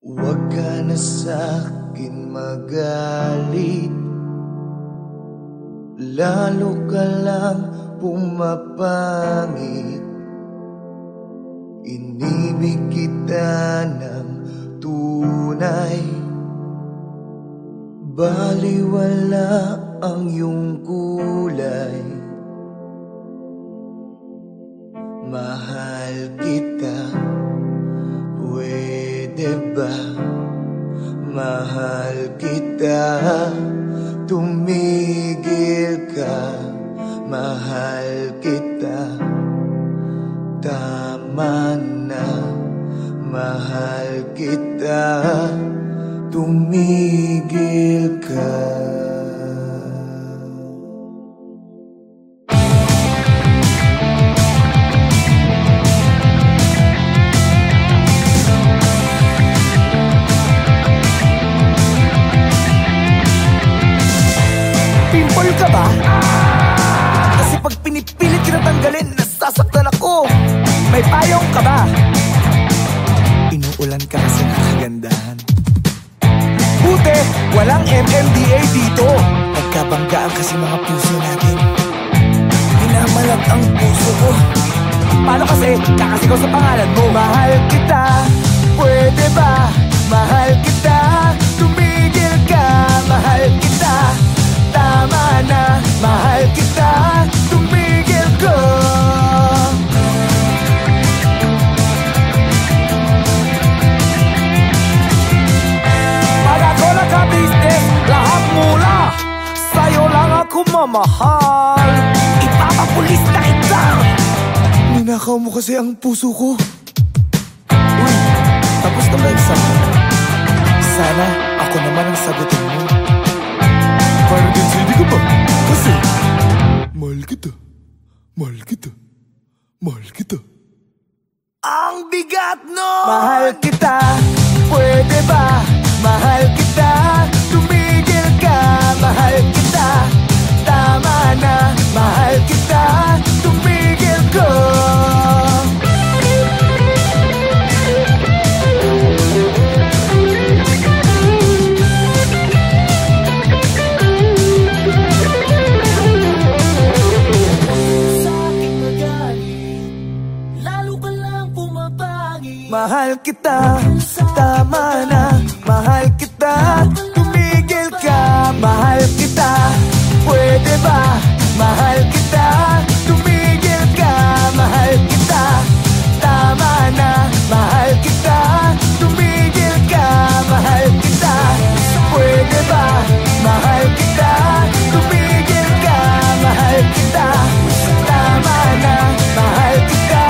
Huwag ka na sa'kin magalit, lalo ka lang pumapangit. Inibig kita ng tunay, baliwala ang iyong kulay. Mahal kita, pwede ba? Mahal kita, tumigil ka. Mahal kita, tama na. Mahal kita, tumigil ka. Pimple ka ba? Kasi pag pinipilit kita tanggalin, nasasaktan ako. May payong ka ba? Inuulan ka kasi ng kagandahan. Buti, walang MMDA dito. Nagkabanggaan kasi mga puso natin. Minamalag ang puso ko. Paano kasi? Kakasigaw sa pangalan mo. Mahal kita, pwede ba? Mahal kita, tumigil ka. Mahal kita, tama na. Mahal kita, tumigil ka. Pag ako nagka-business, lahat mula sa'yo lang ako mamahal. Ipapapulis na kita. Ninakaw mo kasi ang puso ko. Uy, tapos na ba exam mo? Sana ako naman ang sagutin mo. Parang din hindi ka pa. Kasi mahal kita, mahal kita, mahal kita. Ang bigat no! Mahal kita, pwede ba? Mahal kita, tumigil ka. Mahal kita, tama na. Mahal kita, tumigil ka. Mahal kita, tama na. Mahal kita, tumigil ka. Mahal kita, pwede ba? Mahal kita, tumigil ka. Mahal kita, tama na. Mahal kita, tumigil ka. Mahal kita, pwede ba? Mahal kita, tumigil ka. Mahal kita, tama na. Mahal kita,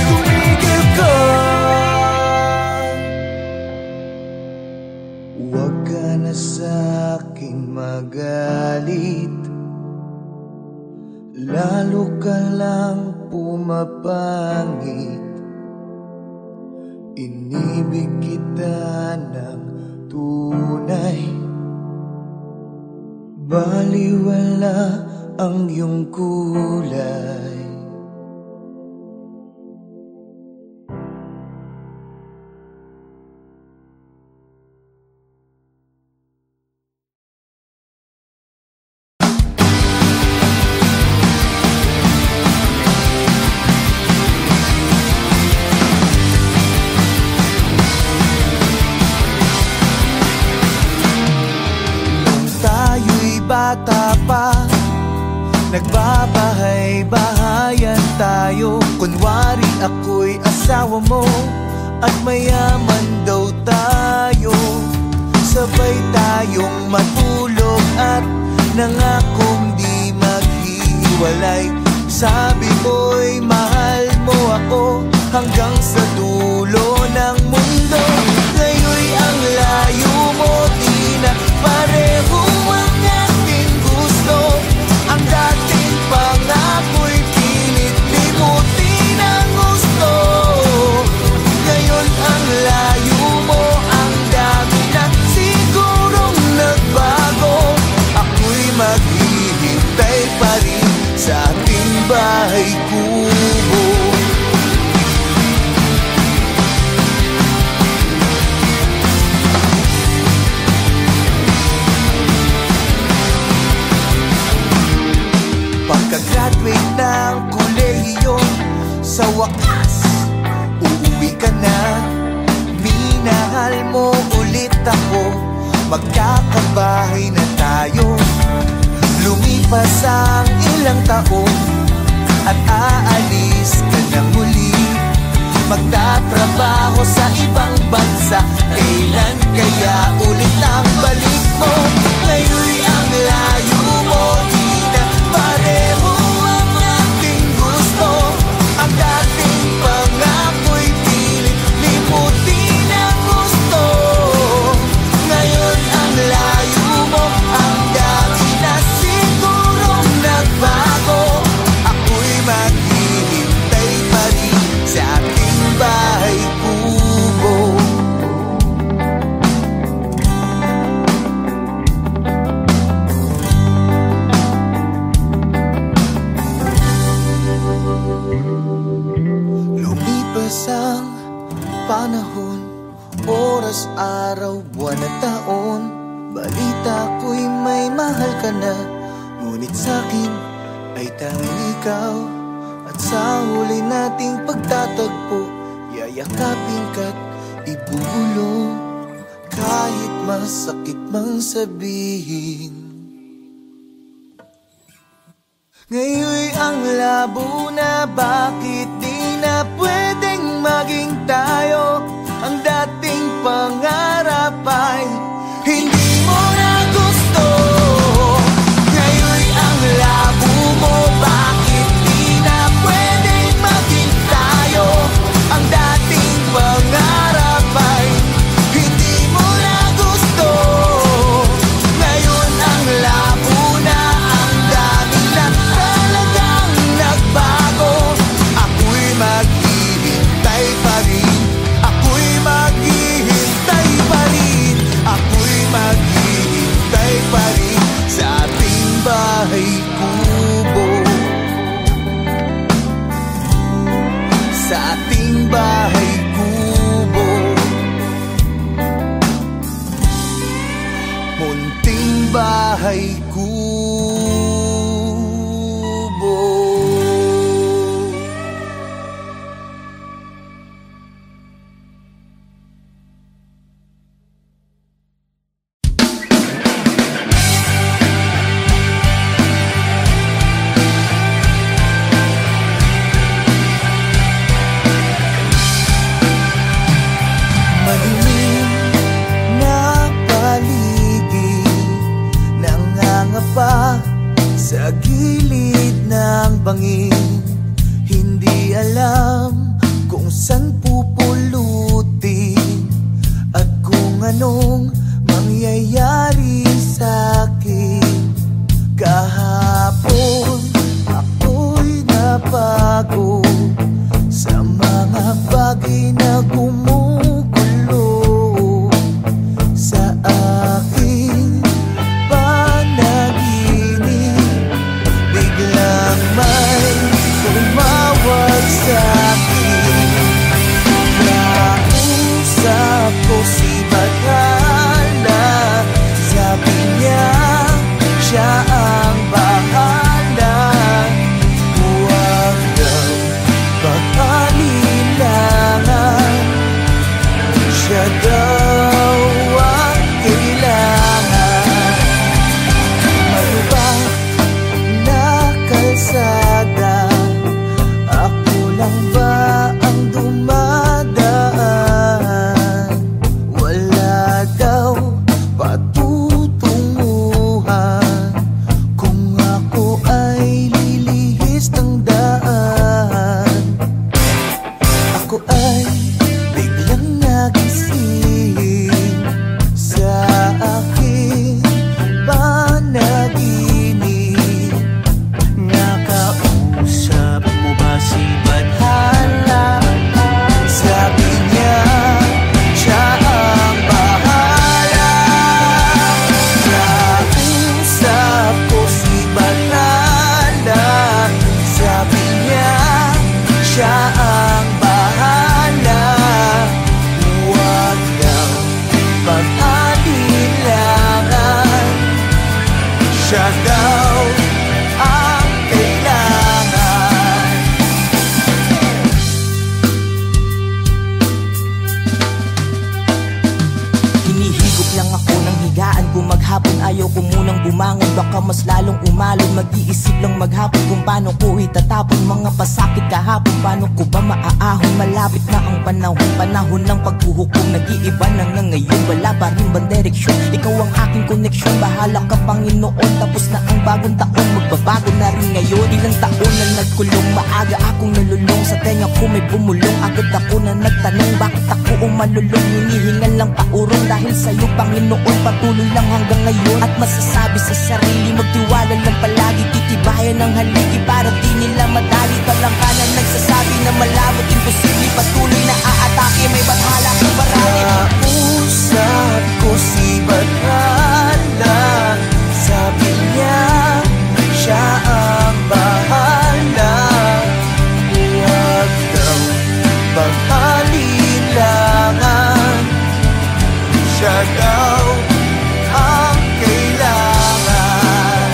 tumigil ka. Huwag ka na sa'kin magalit, lalo ka lang pumapangit. Inibig kita ng tunay, baliwala ang iyong kulay. Bata pa, nagbabahay-bahayan tayo. Kunwari ako'y asawa mo at mayaman daw tayo. Sabay tayong matulog at nangakong di maghiwalay. Sabi mo'y mahal mo ako hanggang sa dulo ng mundo. Ngayon'y ang layo mo, di na pareho ang ating gusto. Ang dating pangako'y pilit limutin ang gusto. Ngayon ang layo mo, ang dami na sigurong nagbago. Ako'y maghihintay pa rin sa ating bahay kubo. mahal mo ulit ako, magkakabahay na tayo. Lumipas ang ilang taon at aalis ka na muli, magtatrabaho sa ibang bansa. Kailan kaya ulit ang balik mo? Ngayon'y ang layo mo, di na pareho ang ating gusto. Ang dating pangako'y pilit limutin ang gusto. Ngayon ang layo mo, ang dami na sigurong nagbago. Ako'y maghihintay pa rin sa ating bahay kubo. Lumipas ang panahon, oras, araw, buwan at taon. Balita ko'y may mahal ka na, ngunit sa'kin ay tanging ikaw. At sa huli nating pagtatagpo, yayakapin ka't ibubulong, kahit masakit mang sabihin. Ngayon'y ang labo na, bakit di na pwedeng maging tayo? Ang dating pangarap ay hindi mo na gusto. Ngayon'y ang labo mo, bakit di na pwedeng maging tayo? Ang dating pangarap ay hindi mo na gusto. Ngayon ang labo na, ang dami na talagang nagbago. Ako'y maghihintay pa rin, ako'y maghihintay pa rin, ako'y maghihintay pa rin sa ating bahay kubo. Sa ating bahay kubo, munting bahay kubo. Madilim na paligid, nangangapa sa gilid ng bangin. Hindi alam kung saan pupulutin at kung anong mangyayari sa'kin. Kahapon ako'y napago sa mga bagay na gumugulo sa aking panaginip. Biglang may tumawag sa'kin, kausap ko si Bathala. Sabi niya siya ang bahala, huwag daw pag-alilangan. Siya daw ang kailangan. Malubak na kalsada, ako lang ba ang dumadaan? Wala daw patutunguhan kung ako ay lilihis ng daan. Ako ay biglang nagising sa aking panaginip. Nakausap mo ba si Bathala? Sabi niya siya ang bahala. Nakausap ko si Bathala. Sabi niya siya ang bahala, huwag daw pag-alilangan. Siya daw ang kailangan. lang ako ng higaan ko maghapon. Ayaw ko munang bumangon, baka mas lalong umalon. Mag-iisip lang maghapon kung paano ko itatapon mga pasakit kahapon. Paano ko ba maaahon? Malapit na ang panahon, panahon ng paghuhukom. Nag-iiba na nga ngayon, wala pa rin bang direksyon? Ikaw ang aking koneksyon, bahala ka Panginoon. Tapos na ang bagong taon, magbabago na rin ngayon. Ilang taon na nagkulong, maaga akong nalulong. Sa tenga ko may bumulong, agad ako na nagtanong bakit ako umalulong. Hinihingan lang paurong dahil sa'yo Panginoon. Patuloy lang hanggang ngayon at masasabi sa sarili, magtiwala lang palagi, titibayan ng haligi para di nila madali. Talangkanan nagsasabi na malabot, imposible, patuloy na aatake, may bathala kang marami. Kausap ko si Bathala, sabi niya siya ang bahala. Huwag daw pag-alilangan, siya daw ang kailangan.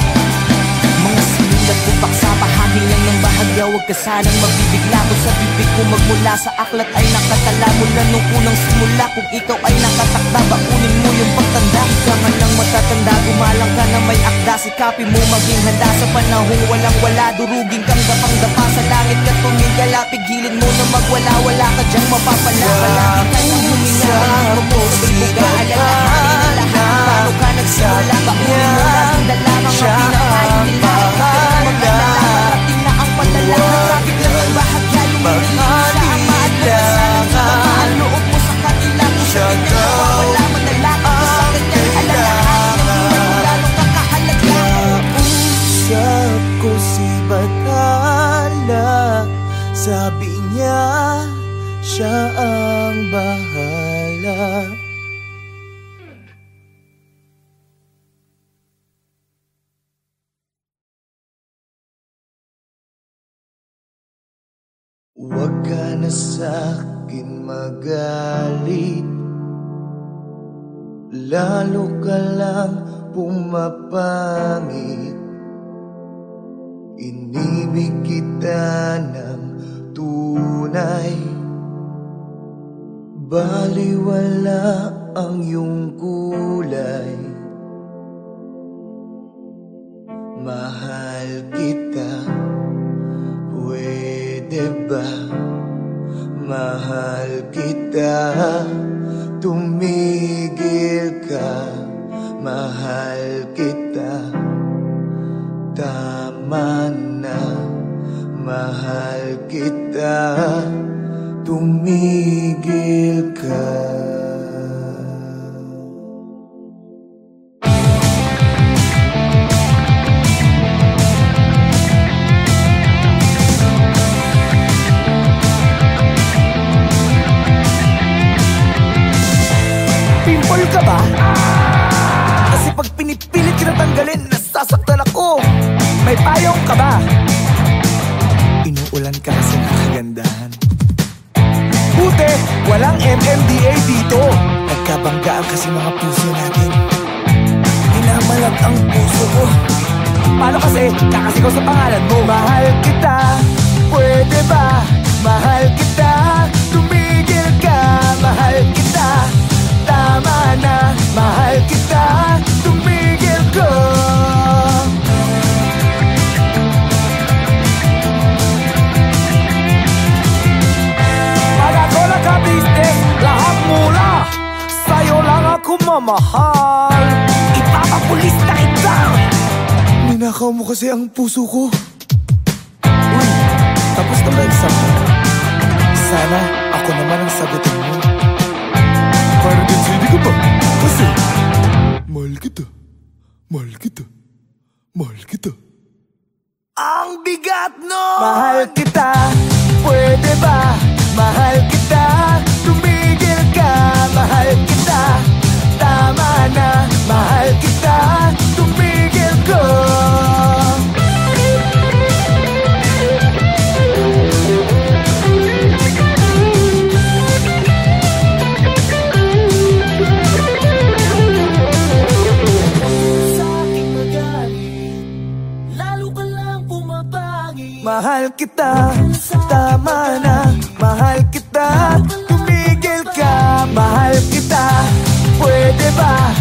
Mga sinulat ko paksa, bahagi lang ng bahagya. Huwag ka sanang magbibigla ko sa bibig ko. Magmula sa aklat ay nakatala mula nung unang simula. Kung ikaw ay nakatakda, bakunin mo yung pagtanda. Ikaw nga nang matatanda, gumalang ka na may akda. Sikapin mo maging handa sa panahong walang wala. Durugin kang dapang-dapa sa langit ka tumigala. Pigilin mo na magwala-wala ka dyang mapapala. Palagi ka nang huminga, hindi mo sa buga. Alalahanin ang lahat, paano ka nagsimula. Bakunin mo laging dala, mga pinakain nila. Ikaw ka nang magdala, marating na ang padala. Nagkabig lang ang bahagya, lumilili sa ama at nagkasalang ang loob mo sa kanila. Kung sa kanya nawawala, manalakot mo sa kanya. Alalahanin ang buhay mo, lalong kakahalaga. Kausap ko si Bathala, sabi niya siya ang bahala. Huwag ka na sa'kin magalit, lalo ka lang pumapangit. Inibig kita ng tunay, baliwala ang iyong kulay. Mahal kita, pwede ba? Mahal kita, tumigil ka. Mahal kita, tama na. Mahal kita, tumigil ka. Pimple ka ba? Kasi pag pinipilit kita tanggalin, nasasaktan ako. May payong ka ba? Inuulan ka kasi ng kagandahan. Buti, walang MMDA dito. Nagkabanggaan kasi mga puso natin. Minamalag ang puso ko. Paano kasi? Kakasigaw sa pangalan mo. Mahal kita, pwede ba? Mahal kita, tumigil ka. Mahal kita, tama na. Mahal kita, tumigil ka. Pag ako nagka-business, lahat mula sa'yo lang ako mamahal. Ipapapulis na kita. Ninakaw mo kasi ang puso ko. Uy, tapos na ba exam mo? Sana ako naman ang sagutin mo. Parang hindi ka ba? Kasi mahal kita, mahal kita, mahal kita. Ang bigat no! Mahal kita, pwede ba? Mahal kita, tumigil ka. Mahal kita, tama na. Mahal kita, tumigil ka. Mahal kita, tama na. Mahal kita, tumigil ka. Mahal kita, pwede ba?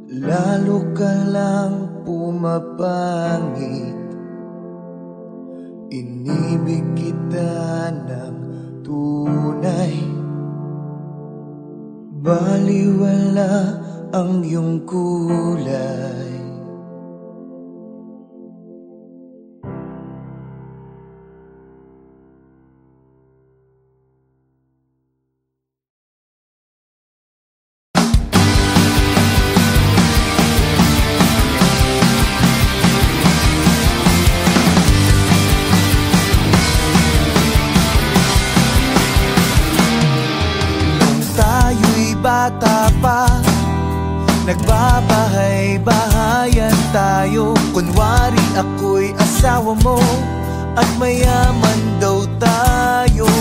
lalo ka lang pumapangit. Inibig kita ng tunay, baliwala ang iyong kulay. Bata pa, nagbabahay-bahayan tayo. Kunwari ako'y asawa mo at mayaman daw tayo.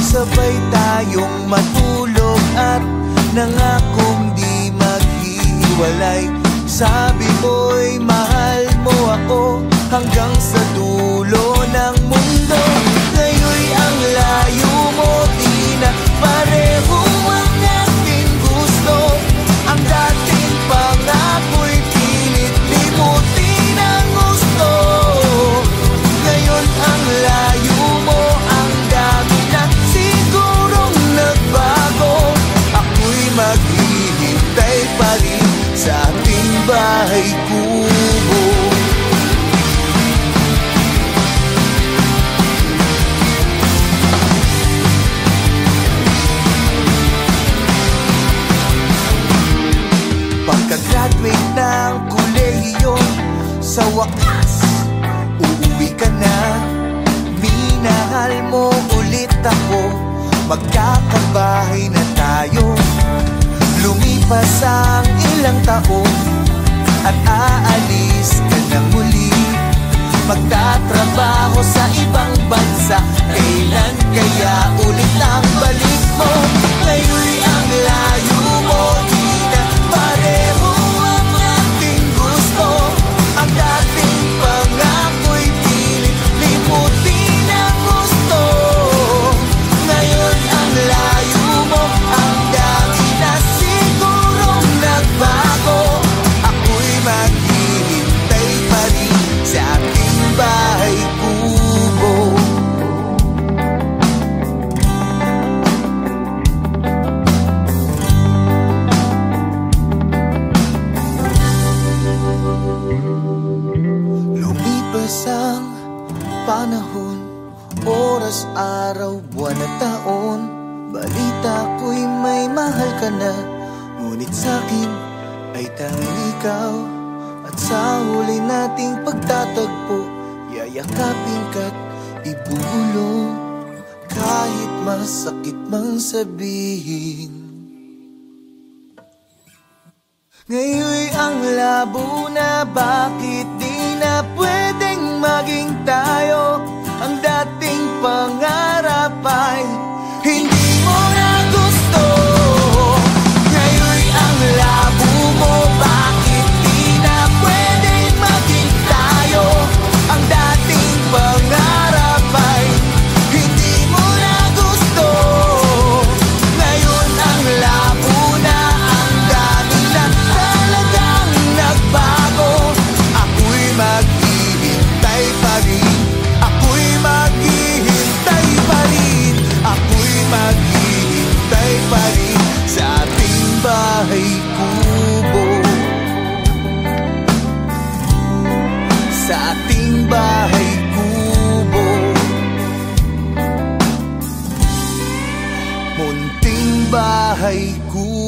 Sabay tayong matulog at nangakong di maghiwalay. Sabi mo'y mahal mo ako hanggang sa dulo ng mundo. Ngayon'y ang layo mo, di na pareho ang ating gusto. Ang dating pangako'y pilit limutin ang gusto. Ngayon ang layo mo, ang dami na sigurong nagbago. Ako'y maghihintay pa rin sa ating bahay kubo. Pagka-graduate ng kolehiyo, sa wakas, uuwi ka na. Minahal mo ulit ako, magkakabahay na tayo. Lumipas ang ilang taon at aalis ka na muli. Magtatrabaho sa ibang bansa, kailan kaya ulit ang balik mo? Ngayon'y ang layo mo, di na pareho ang ating gusto. Ang dating pangako'y pilit limutin ang gusto. Ngayon ang layo mo, ang dami na sigurong nagbago. Ako'y maghihintay pa rin sa ating bahay kubo. Lumipas ang panahon, oras, araw, buwan at taon. Balita ko'y may mahal ka na, ngunit sa'kin ay tanging ikaw. At sa huli nating pagtatagpo, yayakapin ka't ibubulong, kahit masakit mang sabihin. Ngayon'y ang labo na, bakit di na pwedeng maging tayo? Ang dating pangarap ay hindi mo na gusto. Ngayon'y ang labo mo, bakit di na pwedeng maging tayo? Ang dating pangarap ay hindi mo na gusto. Ngayon ang labo na, ang dami na talagang nagbago. Ako'y maghihintay pa rin, ako'y maghihintay pa rin, ako'y maghihintay pa rin sa ating bahay kubo. Sa ating bahay kubo, munting bahay kubo.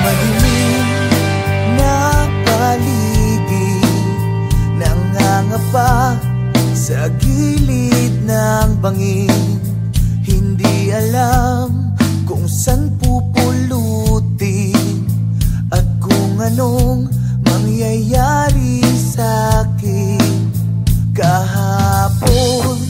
Madilim na paligid, nangangapa sa gilid ng bangin. Hindi alam kung saan pupulutin at kung anong mangyayari sa'kin. Kahapon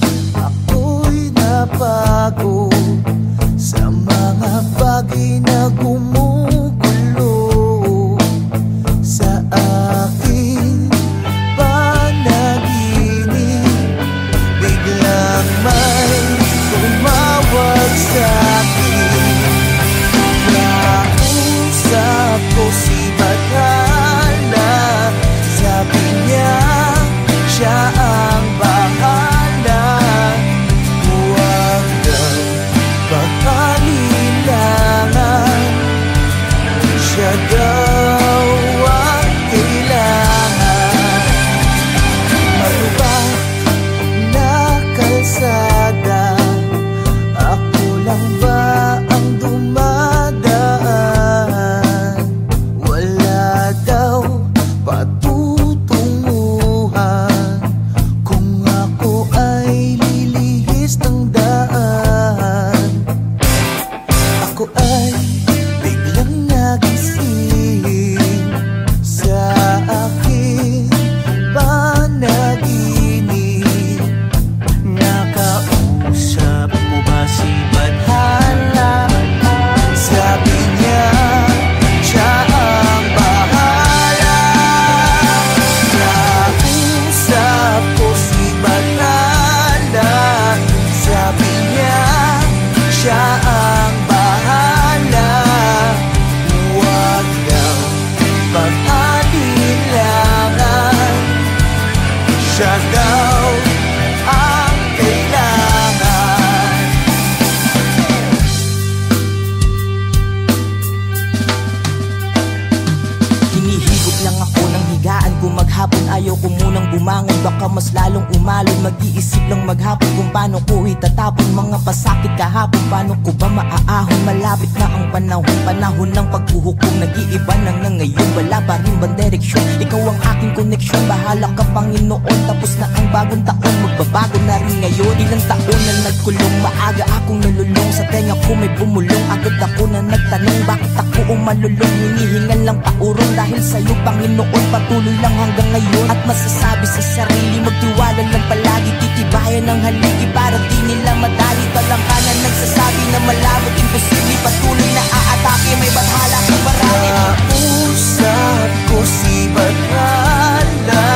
bumangon, baka mas lalong umalon. Mag-iisip lang maghapon kung paano ko itatapon mga pasakit kahapon. Paano ko ba maaahon? Malapit na ang panahon, panahon ng paghuhukom. Nag-iiba na nga ngayon, wala pa rin bang direksyon? Ikaw ang aking koneksyon, bahala ka Panginoon. Tapos na ang bagong taon, magbabago na rin ngayon. Ilang taon na nagkulong, maaga akong nalulong. Sa tenga ko may bumulong, agad ako na nagtanong bakit ako umalulong. Hinihingan lang paurong dahil sa'yo Panginoon. Patuloy lang hanggang ngayon at masasabi sa sarili, magtiwala lang palagi, titibayan ng haligi para di nila madali. Talangkanan nagsasabi na malabot, imposible, patuloy na aatake, may bathala kang barali. Kausap ko si Bathala,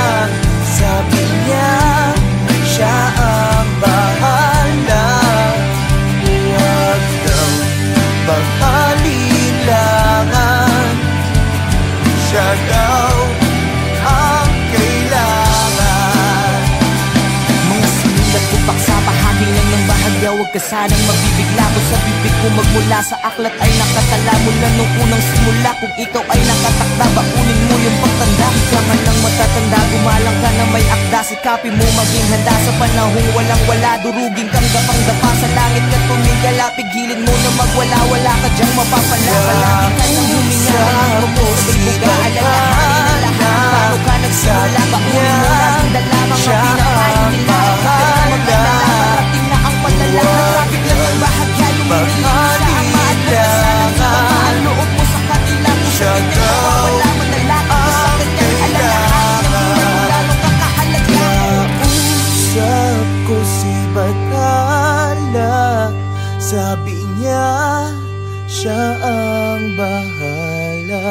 sabi niya siya ang bahala. Huwag daw pag-alilangan, siya daw ang kailangan. Mga sinulat ko paksa, bahagi lang ng bahagya. Huwag ka sanang mabibigla ko sa bibig ko. Magmula sa aklat ay nakatala mula nung unang simula. Kung ikaw ay nakatakda, baunin mo yung pagtanda. Ikaman lang matatanda, gumalang ka na may akda. Sikapin mo maging handa sa panahong walang-wala. Durugin kang gapang-dapa sa langit ka tumigala. Pigilin mo na magwala-wala ka dyang mapapala. Palagi ka nang huminga, hindi mo sabay buga. Alalahanin na lahat, paano ka nagsimula. Baunin mo natin dala, mga pinakain nila. Magdala, na ang palala. Traffic lang ang bahagya, lumililig sa ama at nagsasabi. Ang loob mo sa kanila, siya wala mo na lahat. Sa kanyang alalahanin na gano'ng kakahalaga. Kausap ko si Bathala, sabi niya siya ang bahala.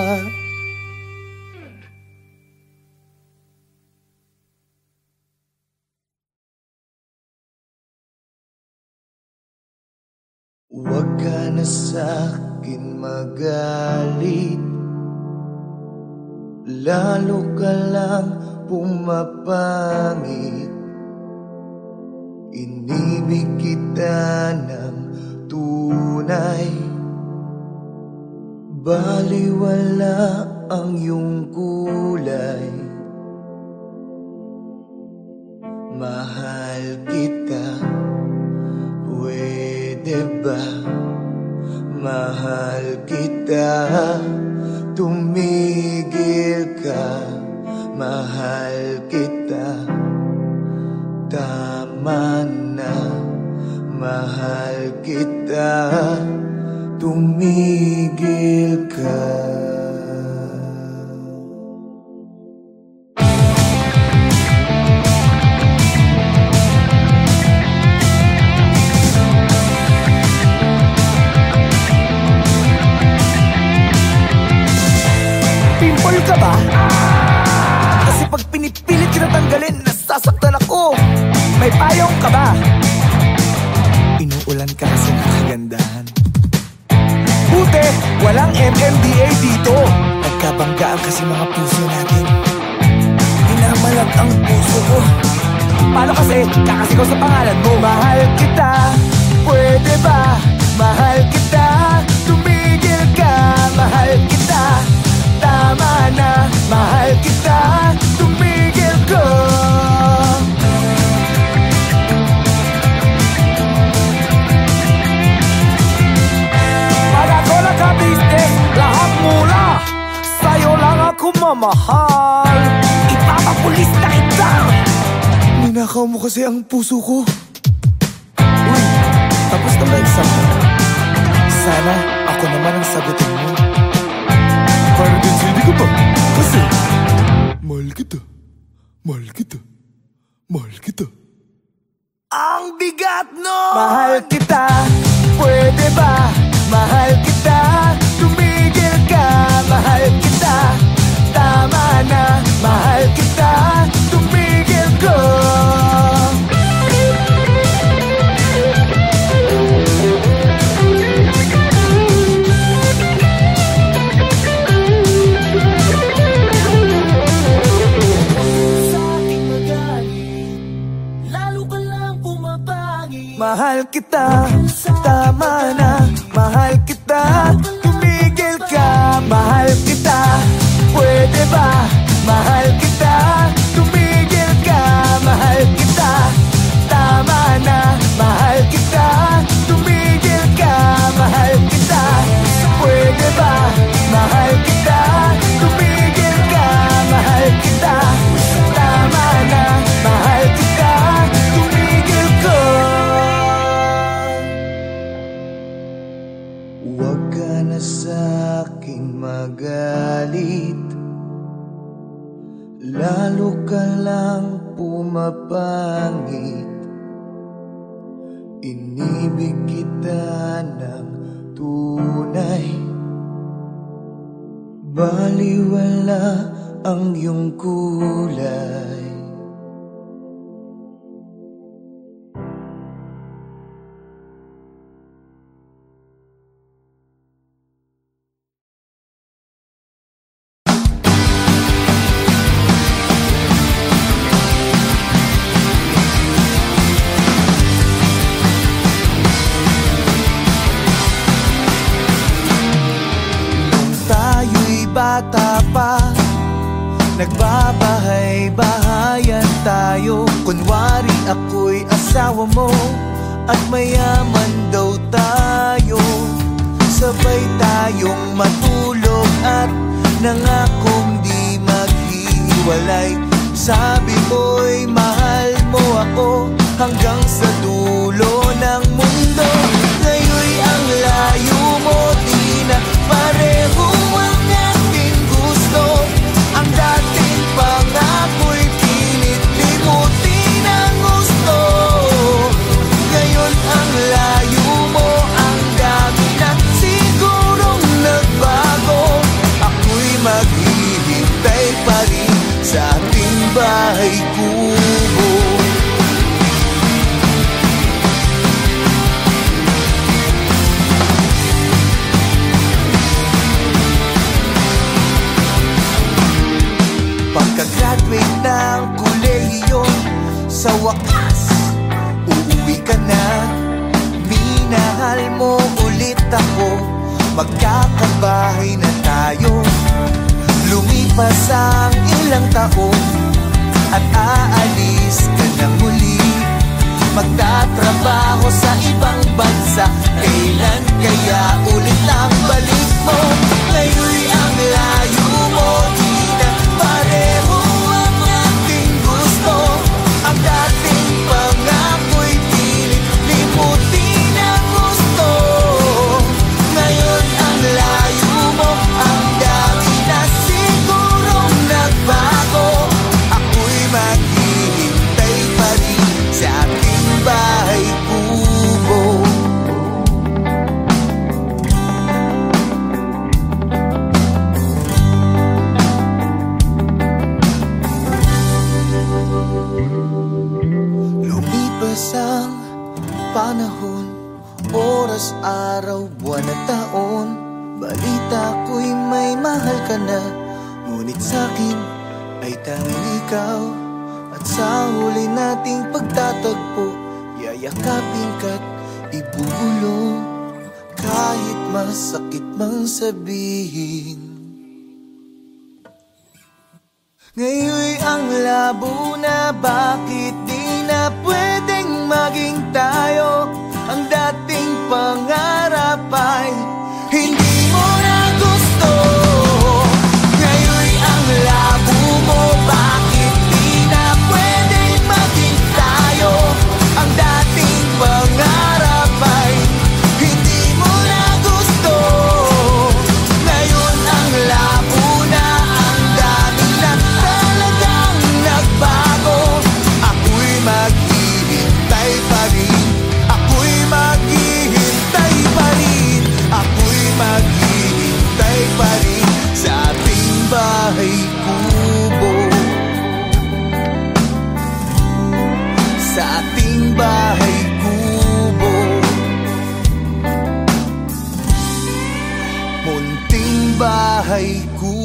Huwag ka na sa'kin magalit, lalo ka lang pumapangit. Inibig kita ng tunay, baliwala ang iyong kulay. Mahal kita, pwede ba? Mahal kita, tumigil ka. Mahal kita, tama na. Mahal kita, tumigil ka. Pimple ka ba? Kasi pag pinipilit kita tanggalin, nasasaktan ako. May payong ka ba? Inuulan ka kasi nakagandahan. Buti, walang MMDA dito. Nagkabanggaan kasi mga puso natin. Minamalat ang puso ko. Paano kasi? Kakasigaw sa pangalan mo. Mahal kita, pwede ba? Mahal kita, tumigil ka. Mahal kita, tama na. Mahal kita, tumigil ka. Pag-ako nagka-business, lahat mula sa'yo lang ako mamahal. Ipapapulis na kita. Ninakaw mo kasi ang puso ko. Uy, tapos na ba exam mo? Sana ako naman ang sagutin mo. Parang hindi ko pa. Kasi mahal kita, mahal kita, mahal kita. Ang bigat no! Mahal kita, pwede ba? Mahal kita, tumigil ka. Mahal kita, tama na. Mahal kita, tumigil ka. Mahal kita, tama na. Mahal kita, tumigil ka. Mahal kita, pwede ba? Mahal kita, tumigil lalo ka lang pumapangit. Inibig kita ng tunay, baliwala ang iyong kulay. Bata pa, nagbabahay-bahayan tayo. Kunwari ako'y asawa mo at mayaman daw tayo. Sabay tayong matulog at nangakong di maghiwalay. Sabi mo'y mahal mo ako hanggang sa dulo ng mundo. Ngayon'y ang layo mo, di na pareho ang ating gusto. Ang dating pangako'y pilit limutin ang gusto. Ngayon ang layo mo, ang dami na sigurong nagbago. Ako'y maghihintay pa rin sa ating bahay kubo. Pagka-graduate ng kolehiyo, sa wakas, uuwi ka na. Minahal mo ulit ako, magkakabahay na tayo. Lumipas ang ilang taon at aalis ka na muli. Magtatrabaho sa ibang bansa, kailan kaya ulit ang balik mo? Ngayon'y ang layo mo, di na pareho ang ating gusto. Ang dating pangako'y pilit limutin ang gusto. Ngayon ang layo mo, ang dami na sigurong nagbago. Ako'y maghihintay pa rin sa ating bahay kubo. Lumipas ang panahon, oras, araw, buwan at taon. Balita ko'y may mahal ka na, ngunit sa'kin ay tanging ikaw. At sa huli nating pagtatagpo, yayakapin ka't ibubulong, kahit masakit mang sabihin. Ngayon'y ang labo na, bakit di na pwedeng maging tayo? Ang dating pangarap ay hindi mo na gusto. Ngayon'y ang labo mo, bakit di na pwedeng maging tayo? Ang dating pangarap ay hindi mo na gusto. Ngayon ang labo na, ang dami na talagang nagbago. Ako'y maghihintay pa rin, ako'y maghihintay pa rin, ako'y maghihintay pa rin sa ating bahay kubo. Sa ating bahay kubo, munting bahay kubo.